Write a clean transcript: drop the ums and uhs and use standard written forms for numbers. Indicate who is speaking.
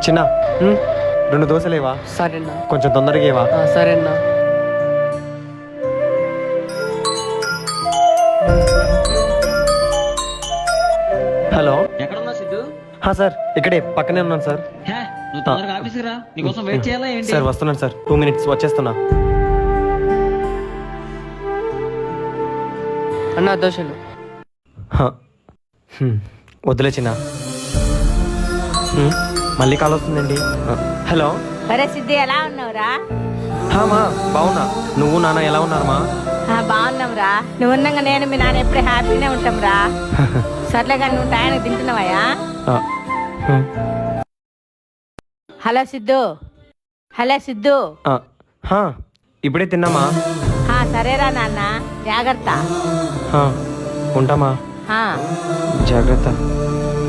Speaker 1: చిన్న 2 దోశలేవా?
Speaker 2: సరేనా.
Speaker 1: కొంచెం తొందరగా ఇవా.
Speaker 2: సరేనా.
Speaker 1: హలో.
Speaker 3: ఎక్కడున్నా సిద్ధు?
Speaker 1: సార్ ఇక్కడే పక్కనే ఉన్నాను సార్.
Speaker 3: నువ్వు తొందరగా ఆఫీస్కి రా, నీకోసం వెయిట్ చేయాలా ఏంటి?
Speaker 1: సార్ వస్తున్నాను సార్, 2 minutes వచ్చేస్తున్నా.
Speaker 2: అన్న దోశలు.
Speaker 1: వద్దులే చిన్న. మళ్ళీ కాల్ వస్తుందండి. హలో.
Speaker 4: అరే సిద్ధి ఎలా ఉన్నావురా?
Speaker 1: మా బాగున్నా. నువ్వు నాన్న ఎలా ఉన్నారమ్మా?
Speaker 4: బాగున్నావురా. నువ్వు ఉన్నాక నేను మీ నాన్న ఎప్పుడు హ్యాపీనే ఉంటాంరా. సర్లేగా నువ్వు టైంకి తింటున్నావయ్యా? హలో సిద్ధు. హలో సిద్ధు.
Speaker 1: ఇప్పుడే తిన్నామా?
Speaker 4: సరేరా నాన్న, జాగ్రత్త.
Speaker 1: ఉంటామా? జాగ్రత్త.